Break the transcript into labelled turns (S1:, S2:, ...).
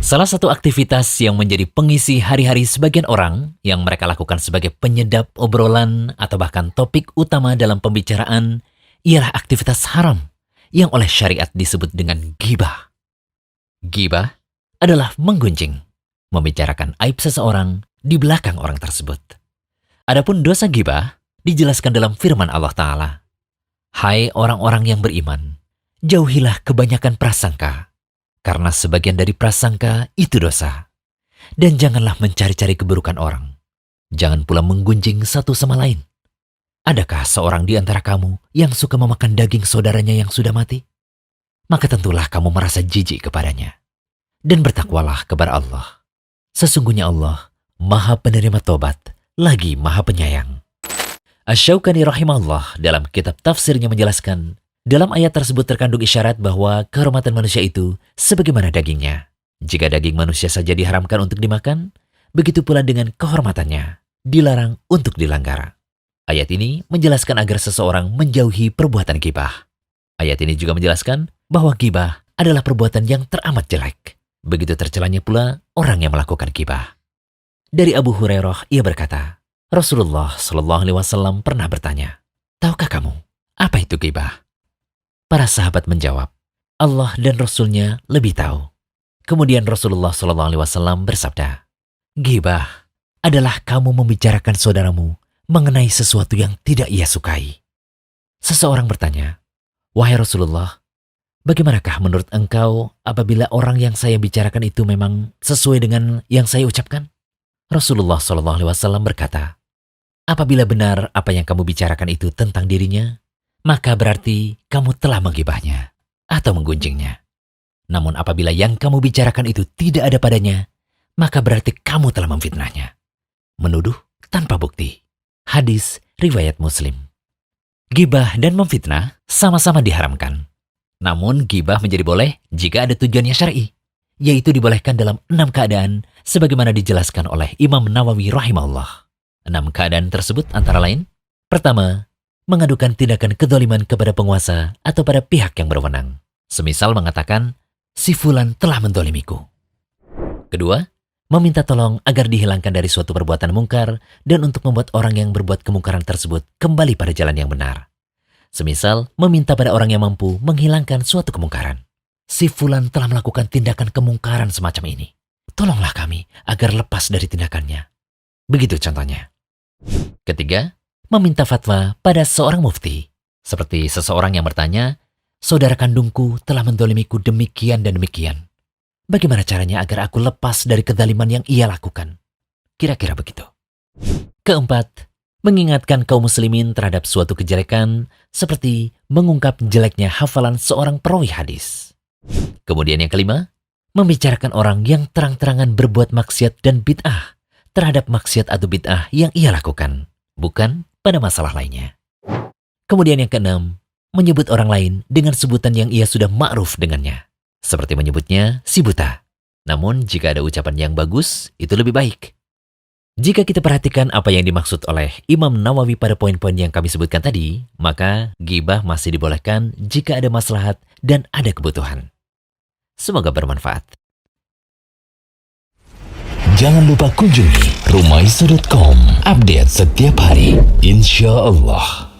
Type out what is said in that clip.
S1: Salah satu aktivitas yang menjadi pengisi hari-hari sebagian orang yang mereka lakukan sebagai penyedap obrolan atau bahkan topik utama dalam pembicaraan ialah aktivitas haram yang oleh syariat disebut dengan ghibah. Ghibah adalah menggunjing, membicarakan aib seseorang di belakang orang tersebut. Adapun dosa ghibah dijelaskan dalam firman Allah Ta'ala. Hai orang-orang yang beriman, jauhilah kebanyakan prasangka, karena sebagian dari prasangka itu dosa. Dan janganlah mencari-cari keburukan orang. Jangan pula menggunjing satu sama lain. Adakah seorang di antara kamu yang suka memakan daging saudaranya yang sudah mati? Maka tentulah kamu merasa jijik kepadanya. Dan bertakwalah kepada Allah. Sesungguhnya Allah Maha Penerima Tobat, lagi Maha Penyayang. Asy-Syaukani rahimahullah dalam kitab tafsirnya menjelaskan, dalam ayat tersebut terkandung isyarat bahwa kehormatan manusia itu sebagaimana dagingnya. Jika daging manusia saja diharamkan untuk dimakan, begitu pula dengan kehormatannya, dilarang untuk dilanggar. Ayat ini menjelaskan agar seseorang menjauhi perbuatan ghibah. Ayat ini juga menjelaskan bahwa ghibah adalah perbuatan yang teramat jelek. Begitu tercelanya pula orang yang melakukan ghibah. Dari Abu Hurairah, ia berkata, Rasulullah SAW pernah bertanya, tahukah kamu apa itu ghibah? Para sahabat menjawab, Allah dan Rasulnya lebih tahu. Kemudian Rasulullah SAW bersabda, ghibah adalah kamu membicarakan saudaramu mengenai sesuatu yang tidak ia sukai. Seseorang bertanya, wahai Rasulullah, bagaimanakah menurut engkau apabila orang yang saya bicarakan itu memang sesuai dengan yang saya ucapkan? Rasulullah SAW berkata, apabila benar apa yang kamu bicarakan itu tentang dirinya, maka berarti kamu telah menggibahnya atau menggunjingnya. Namun apabila yang kamu bicarakan itu tidak ada padanya, maka berarti kamu telah memfitnahnya. Menuduh tanpa bukti. Hadis riwayat Muslim. Ghibah dan memfitnah sama-sama diharamkan. Namun ghibah menjadi boleh jika ada tujuannya syar'i, yaitu dibolehkan dalam 6 keadaan sebagaimana dijelaskan oleh Imam Nawawi rahimahullah. 6 keadaan tersebut antara lain, pertama, mengadukan tindakan kezaliman kepada penguasa atau pada pihak yang berwenang. Semisal mengatakan, si fulan telah mendolimiku. Kedua, meminta tolong agar dihilangkan dari suatu perbuatan mungkar dan untuk membuat orang yang berbuat kemungkaran tersebut kembali pada jalan yang benar. Semisal meminta pada orang yang mampu menghilangkan suatu kemungkaran. Si fulan telah melakukan tindakan kemungkaran semacam ini. Tolonglah kami agar lepas dari tindakannya. Begitu contohnya. Ketiga, meminta fatwa pada seorang mufti. Seperti seseorang yang bertanya, saudara kandungku telah mendolimiku demikian dan demikian. Bagaimana caranya agar aku lepas dari kezaliman yang ia lakukan? Kira-kira begitu. Keempat, mengingatkan kaum muslimin terhadap suatu kejelekan seperti mengungkap jeleknya hafalan seorang perawi hadis. Kemudian yang kelima, membicarakan orang yang terang-terangan berbuat maksiat dan bid'ah terhadap maksiat atau bid'ah yang ia lakukan, bukan pada masalah lainnya. Kemudian yang keenam, menyebut orang lain dengan sebutan yang ia sudah ma'ruf dengannya. Seperti menyebutnya si buta. Namun jika ada ucapan yang bagus, itu lebih baik. Jika kita perhatikan apa yang dimaksud oleh Imam Nawawi pada poin-poin yang kami sebutkan tadi, maka ghibah masih dibolehkan jika ada maslahat dan ada kebutuhan. Semoga bermanfaat.
S2: Jangan lupa kunjungi rumaisa.com. Update setiap hari, insya Allah.